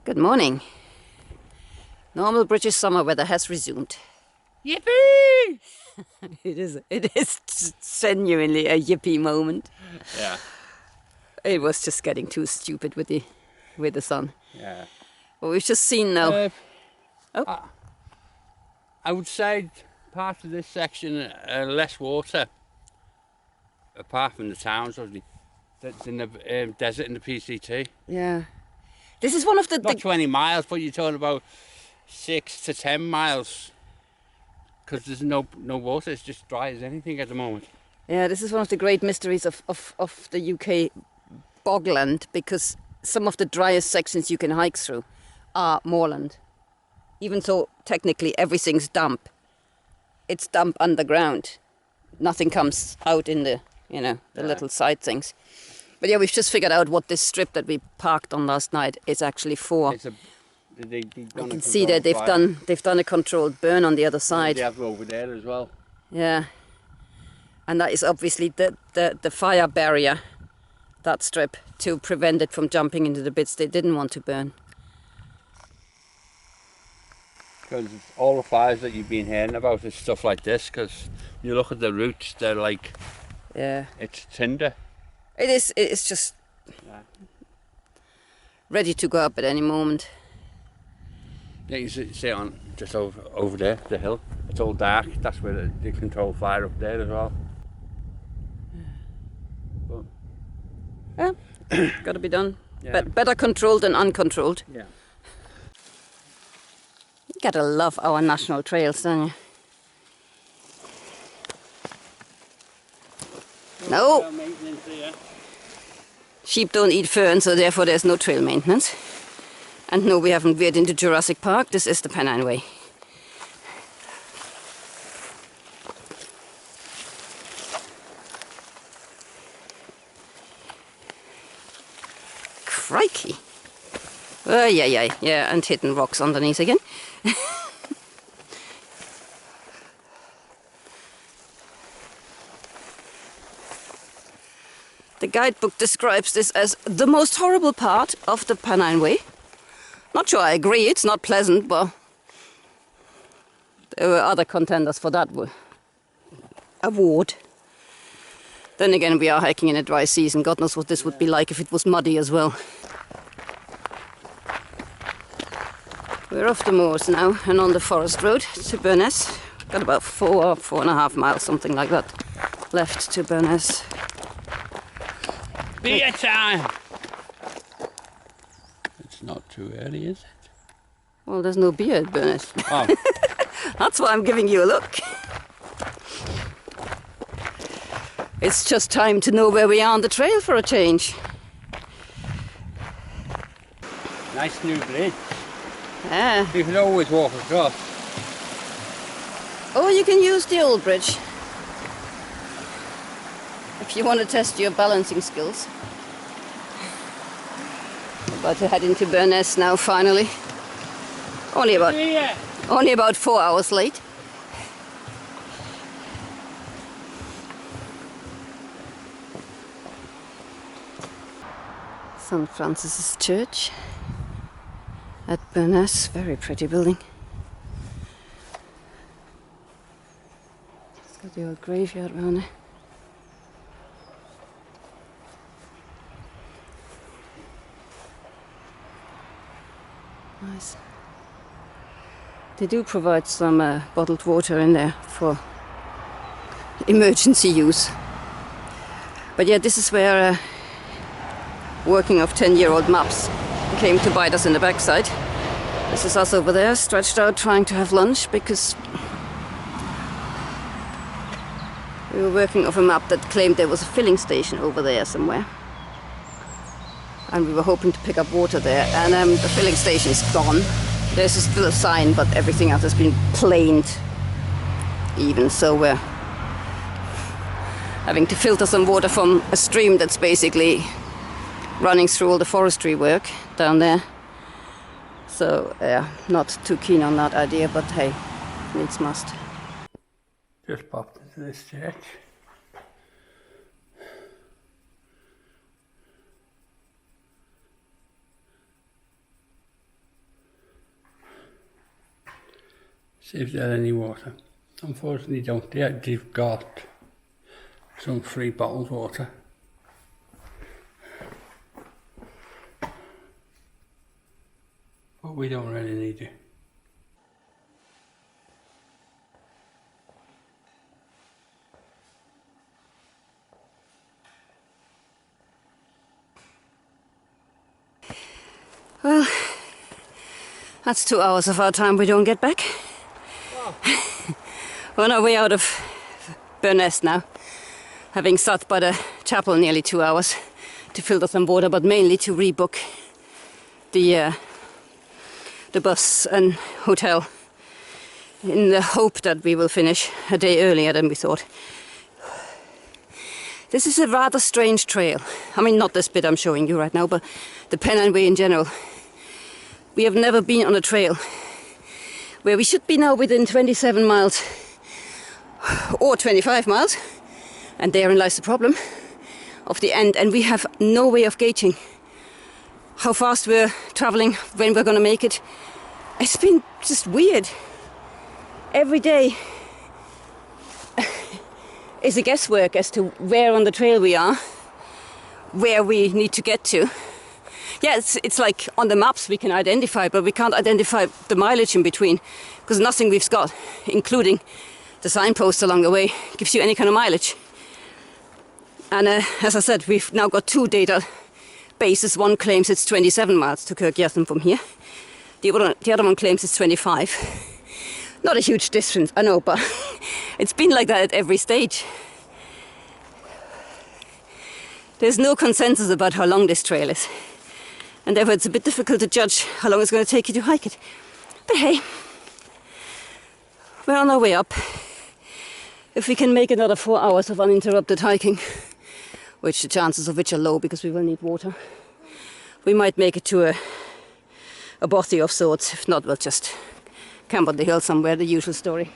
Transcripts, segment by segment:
Good morning. Normal British summer weather has resumed. Yippee! It is genuinely a yippee moment. Yeah. It was just getting too stupid with the sun. Yeah. But we've just seen now. I would say part of this section, less water, apart from the towns, obviously. That's in the desert in the PCT. Yeah. This is one of the... Not 20 miles, but you're talking about 6 to 10 miles. Because there's no water, it's just dry as anything at the moment. Yeah, this is one of the great mysteries of the UK bogland, because some of the driest sections you can hike through are moorland. Even so, technically everything's damp. It's damp underground. Nothing comes out in the, little side things. But yeah, we've just figured out what this strip that we parked on last night is actually for. You can see that they've done a controlled burn on the other side. They have over there as well. Yeah. And that is obviously the fire barrier, that strip, to prevent it from jumping into the bits they didn't want to burn. Because all the fires that you've been hearing about is stuff like this, because you look at the roots, they're like, it's tinder. It's just ready to go up at any moment. Yeah, you see it on just over there, the hill. It's all dark. That's where they control fire up there as well. Got to be done. Yeah. Better controlled than uncontrolled. Yeah. You gotta love our national trails, don't you? No. Sheep don't eat fern, so therefore there's no trail maintenance. And no, we haven't veered into Jurassic Park. This is the Pennine Way. Crikey. Oh, yeah, and hitting rocks underneath again. The guidebook describes this as the most horrible part of the Pennine Way. Not sure I agree, it's not pleasant, but there were other contenders for that award. Then again, we are hiking in a dry season. God knows what this would be like if it was muddy as well. We're off the moors now and on the forest road to Burness. Got about 4.5 miles, something like that, left to Burness. Beer time! It's not too early, is it? Well, there's no beer at Burness. Oh. That's why I'm giving you a look. It's just time to know where we are on the trail for a change. Nice new bridge. Yeah. You can always walk across. Or you can use the old bridge if you want to test your balancing skills. About to head into Burness now, finally. Only about 4 hours late. St. Francis's Church at Burness, very pretty building. It's got the old graveyard around there. Nice. They do provide some bottled water in there for emergency use. But yeah, this is where working off 10-year-old maps came to bite us in the backside. This is us over there, stretched out, trying to have lunch, because we were working off a map that claimed there was a filling station over there somewhere. And we were hoping to pick up water there, and the filling station's gone. There's still a sign, but everything else has been planed. Even so, we're having to filter some water from a stream that's basically running through all the forestry work down there. So, yeah, not too keen on that idea, but hey, needs must. Just popped into this church. See if there's any water. Unfortunately, don't. They've got some free bottled water. But we don't really need it. Well, that's 2 hours of our time we don't get back. Oh. We're on our way out of Burness now, having sat by the chapel nearly 2 hours to filter some water, but mainly to rebook the bus and hotel in the hope that we will finish a day earlier than we thought. This is a rather strange trail. I mean, not this bit I'm showing you right now, but the Pennine Way in general. We have never been on a trail where we should be now within 27 miles or 25 miles, and therein lies the problem of the end, and we have no way of gauging how fast we're traveling, when we're going to make it. It's been just weird. Every day is a guesswork as to where on the trail we are, where we need to get to. Yeah, it's like on the maps we can identify, but we can't identify the mileage in between, because nothing we've got, including the signposts along the way, gives you any kind of mileage. And as I said, we've now got two data bases. One claims it's 27 miles to Kirkjärden from here. The other one claims it's 25. Not a huge distance, I know, but it's been like that at every stage. There's no consensus about how long this trail is, and therefore it's a bit difficult to judge how long it's going to take you to hike it. But hey, we're on our way up. If we can make another 4 hours of uninterrupted hiking, which the chances of which are low because we will need water, we might make it to a bothy of sorts. If not, we'll just camp on the hill somewhere, the usual story.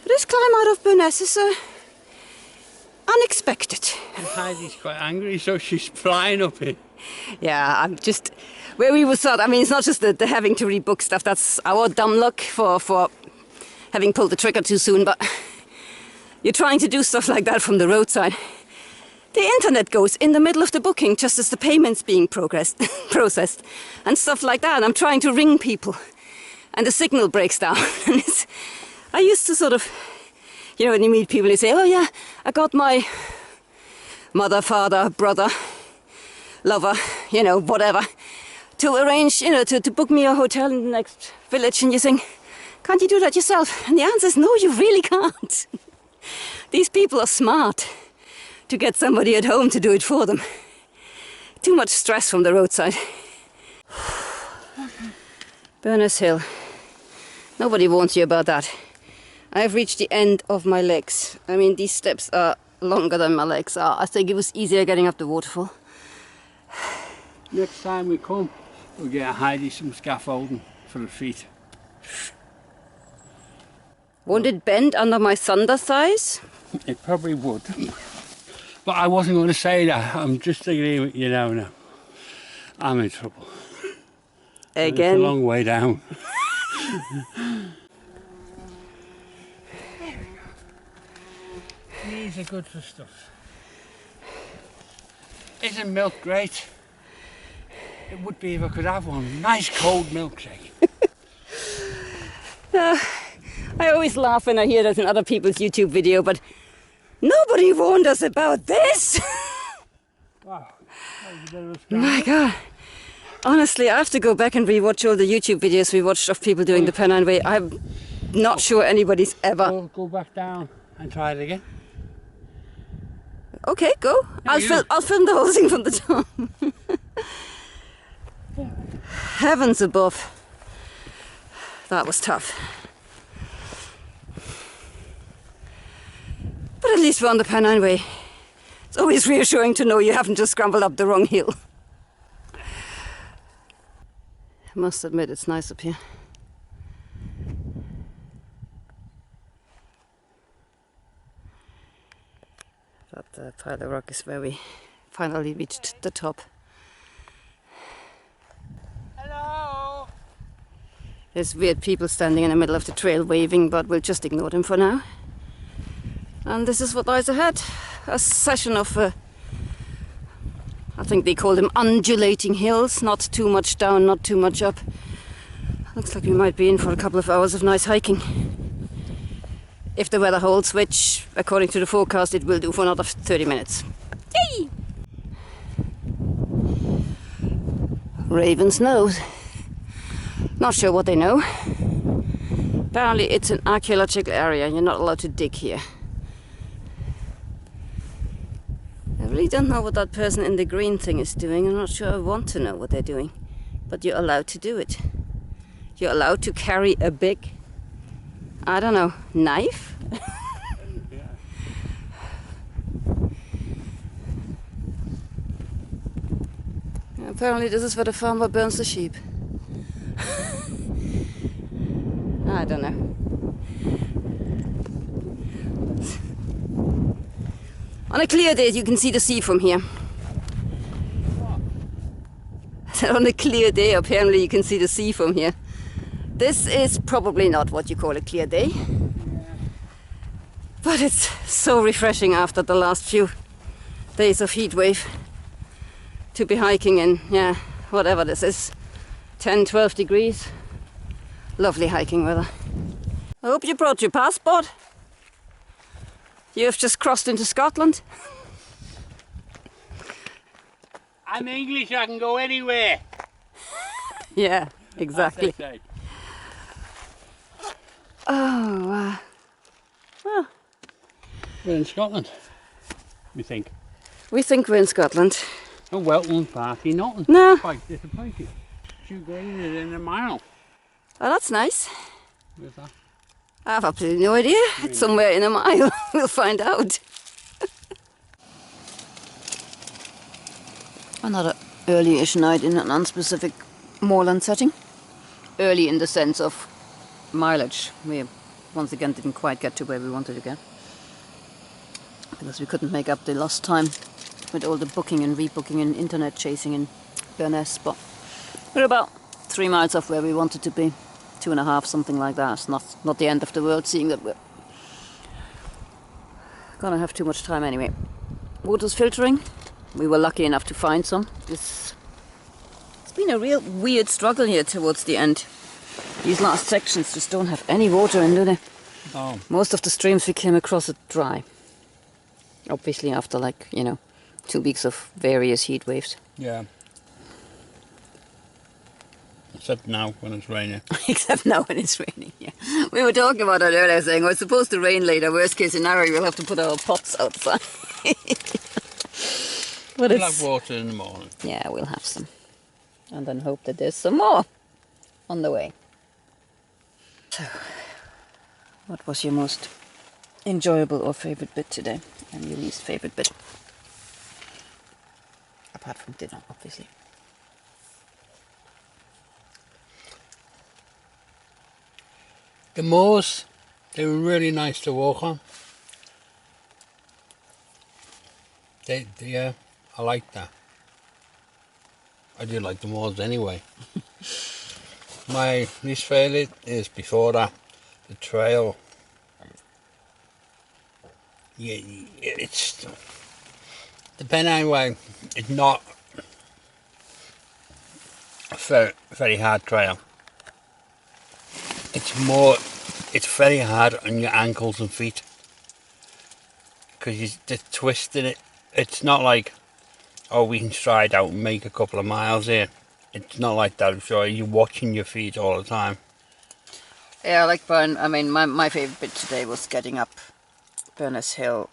But this climb out of Burness is unexpected. And Heidi's quite angry, so she's flying up here. Yeah, I'm just where we were thought. I mean, it's not just the having to rebook stuff. That's our dumb luck for having pulled the trigger too soon. But you're trying to do stuff like that from the roadside. The internet goes in the middle of the booking, just as the payment's being processed, and stuff like that. And I'm trying to ring people, and the signal breaks down. And I used to sort of, you know, when you meet people, you say, "Oh yeah, I got my mother, father, brother, lover, you know, whatever, to arrange, you know, to book me a hotel in the next village." And you think, "Can't you do that yourself?" And the answer is, no, you really can't. These people are smart to get somebody at home to do it for them. Too much stress from the roadside. Burness Hill. Nobody warns you about that. I've reached the end of my legs. I mean, these steps are longer than my legs are. I think it was easier getting up the waterfall. Next time we come, we'll get Heidi some scaffolding for the feet. Won't it bend under my thunder thighs? It probably would. But I wasn't going to say that. I'm just agreeing with you now. I'm in trouble. Again. It's a long way down. These are good for stuff. Isn't milk great? It would be if I could have one. Nice cold milkshake. I always laugh when I hear that in other people's YouTube video, but nobody warned us about this. Wow. My God. Honestly, I have to go back and rewatch all the YouTube videos we watched of people doing the Pennine Way. I'm not sure anybody's ever... Go back down and try it again. Okay, go. I'll film the whole thing from the top. Heavens above. That was tough. But at least we're on the Pennine Way. It's always reassuring to know you haven't just scrambled up the wrong hill. I must admit, it's nice up here. That pile of rock is where we finally reached the top. Hello! There's weird people standing in the middle of the trail waving, but we'll just ignore them for now. And this is what lies ahead. A session of, I think they call them undulating hills. Not too much down, not too much up. Looks like we might be in for a couple of hours of nice hiking. If the weather holds, which, according to the forecast, it will do for another 30 minutes. Yay! Raven's Nose. Not sure what they know. Apparently it's an archaeological area. You're not allowed to dig here. I really don't know what that person in the green thing is doing. I'm not sure I want to know what they're doing. But you're allowed to do it. You're allowed to carry a big, I don't know, knife? Apparently this is where the farmer burns the sheep. I don't know. On a clear day you can see the sea from here. On a clear day apparently you can see the sea from here. This is probably not what you call a clear day. But it's so refreshing after the last few days of heat wave to be hiking in, yeah, whatever this is, 10, 12 degrees. Lovely hiking weather. I hope you brought your passport. You have just crossed into Scotland. I'm English, I can go anywhere. Yeah, exactly. Oh, well. We're in Scotland, we think. We think we're in Scotland. A Weltland party, nothing. No. Quite disappointed. 2 grain is in a mile. Oh, that's nice. Where's that? I have absolutely no idea. It's somewhere in a mile. We'll find out. Another early-ish night in an unspecific moorland setting. Early in the sense of mileage. We once again didn't quite get to where we wanted to get. Because we couldn't make up the lost time with all the booking and rebooking and internet chasing in Burness. But we're about 3 miles off where we wanted to be. 2.5, something like that. It's not the end of the world, seeing that we're gonna have too much time anyway. Water's filtering. We were lucky enough to find some. It's been a real weird struggle here towards the end. These last sections just don't have any water in, do they? Oh. Most of the streams we came across are dry. Obviously after 2 weeks of various heat waves. Yeah. Except now when it's raining. Except now when it's raining, yeah. We were talking about that earlier, saying, well, it's supposed to rain later. Worst case scenario, we'll have to put our pots outside. But We'll have water in the morning. Yeah, we'll have some. And then hope that there's some more on the way. So, what was your most enjoyable or favourite bit today? And your least favourite bit? Apart from dinner, obviously. The moors, they were really nice to walk on. Yeah, I like that. I do like the moors anyway. My least favourite is before that, the trail. Yeah, it's the Pennine Way. It's not a very hard trail. It's very hard on your ankles and feet because you're twisting it. It's not like, oh, we can stride out and make a couple of miles here. It's not like that. I'm sure you're watching your feet all the time. Yeah, like Brian. I mean, my favourite bit today was getting up Burness Hill.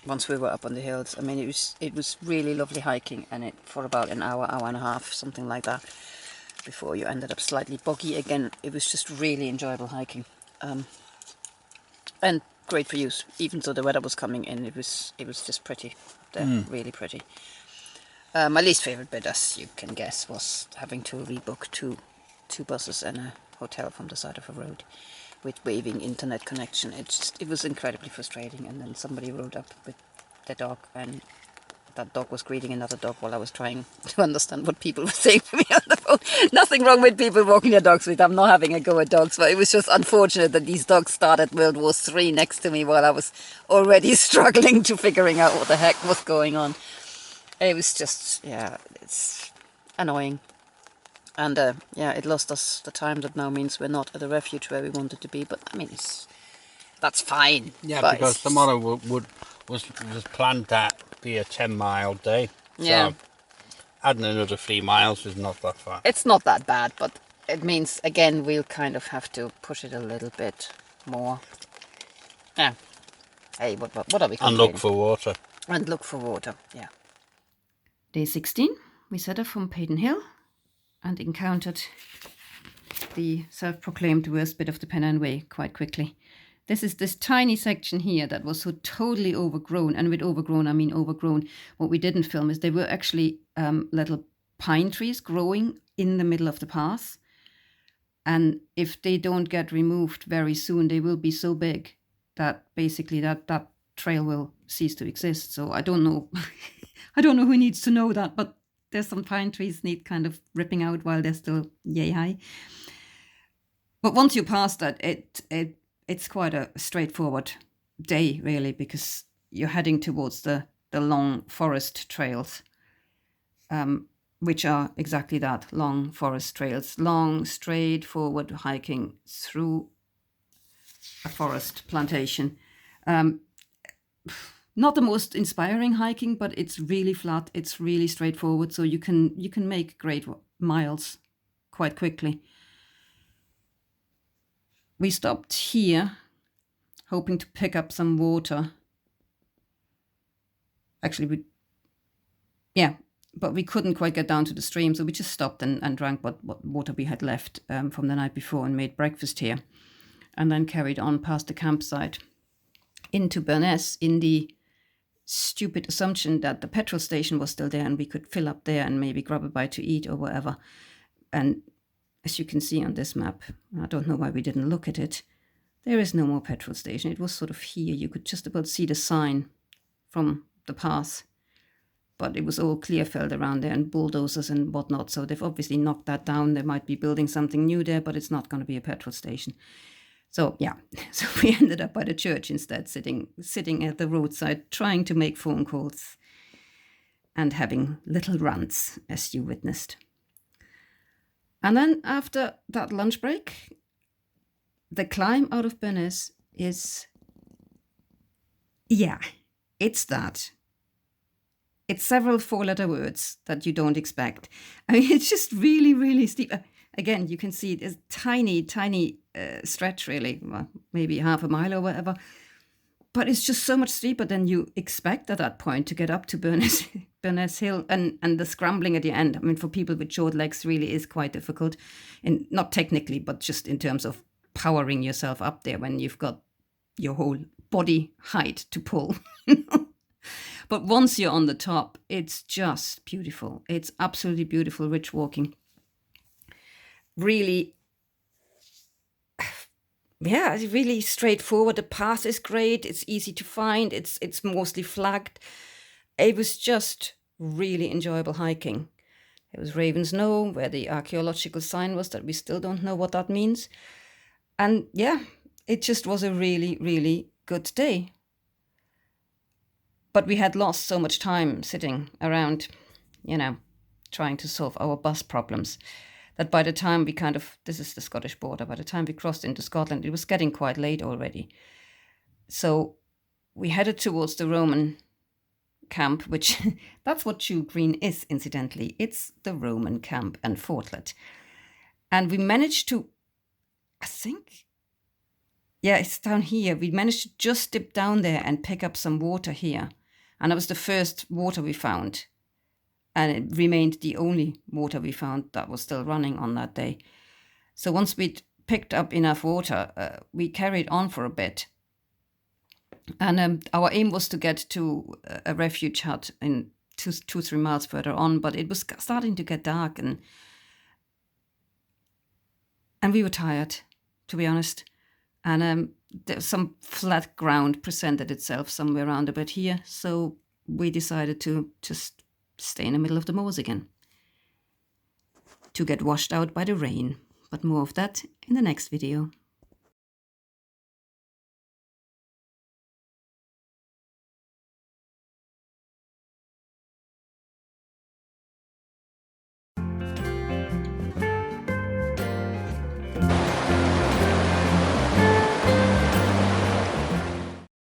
Once we were up on the hills, I mean, it was really lovely hiking, and it for about an hour and a half, something like that. Before you ended up slightly boggy again. It was just really enjoyable hiking, and great views. Even though the weather was coming in, it was just pretty, really pretty. My least favourite bit, as you can guess, was having to rebook two buses and a hotel from the side of a road with waving internet connection. It was incredibly frustrating. And then somebody rode up with their dog and that dog was greeting another dog while I was trying to understand what people were saying to me on the phone. Nothing wrong with people walking their dogs with. I'm not having a go at dogs, but it was just unfortunate that these dogs started World War III next to me while I was already struggling to figuring out what the heck was going on. It was just, yeah, it's annoying. And yeah, it lost us the time. That now means we're not at the refuge where we wanted to be. But I mean, that's fine. Yeah, but because tomorrow was planned to be a 10-mile day. So yeah, adding another 3 miles is not that far. it's not that bad, but it means again we'll kind of have to push it a little bit more. Yeah. Hey, what are we? And look for water. And look for water. Yeah. Day 16, we set off from Pennine Hill and encountered the self-proclaimed worst bit of the Pennine Way quite quickly. This is this tiny section here that was so totally overgrown. And with overgrown, I mean overgrown. What we didn't film is there were actually little pine trees growing in the middle of the path. And if they don't get removed very soon, they will be so big that basically that trail will cease to exist. So I don't know. I don't know who needs to know that, but there's some pine trees need kind of ripping out while they're still yay high. But once you pass that, it's quite a straightforward day, really, because you're heading towards the long forest trails, which are exactly that, long forest trails, long, straightforward hiking through a forest plantation. Not the most inspiring hiking, but it's really flat, it's really straightforward, so you can make great miles quite quickly. We stopped here, hoping to pick up some water. Actually, but we couldn't quite get down to the stream, so we just stopped and drank what water we had left from the night before and made breakfast here. And then carried on past the campsite into Burness in the stupid assumption that the petrol station was still there and we could fill up there and maybe grab a bite to eat or whatever. And as you can see on this map, I don't know why we didn't look at it, there is no more petrol station. It was sort of here. You could just about see the sign from the path, but it was all clear-felled around there and bulldozers and whatnot, so they've obviously knocked that down. They might be building something new there, but it's not going to be a petrol station. So yeah, so we ended up by the church instead, sitting at the roadside, trying to make phone calls and having little rants, as you witnessed. And then after that lunch break, the climb out of Burness is, yeah, it's that. It's several 4-letter words that you don't expect. I mean, it's just really, really steep. Again, you can see it is tiny stretch, really, well, maybe half a mile or whatever. But it's just so much steeper than you expect at that point to get up to Burness Hill. And the scrambling at the end, I mean, for people with short legs really is quite difficult. And not technically, but just in terms of powering yourself up there when you've got your whole body height to pull. But once you're on the top, it's just beautiful. It's absolutely beautiful, rich walking. Really, yeah, it's really straightforward. The path is great. It's easy to find. It's mostly flagged. It was just really enjoyable hiking. It was Raven's Knowe, where the archaeological sign was that we still don't know what that means. And yeah, it just was a really, really good day. But we had lost so much time sitting around, trying to solve our bus problems, that by the time we this is the Scottish border, by the time we crossed into Scotland, it was getting quite late already. So we headed towards the Roman camp, which that's what Chew Green is, incidentally. It's the Roman camp and fortlet. And we managed to, I think, yeah, it's down here. We managed to just dip down there and pick up some water here. And that was the first water we found. And it remained the only water we found that was still running on that day. So once we'd picked up enough water, we carried on for a bit. And our aim was to get to a refuge hut in 2-3 miles further on, but it was starting to get dark and we were tired, to be honest. And some flat ground presented itself somewhere around about here. So we decided to just stay in the middle of the moors again, to get washed out by the rain. But more of that in the next video.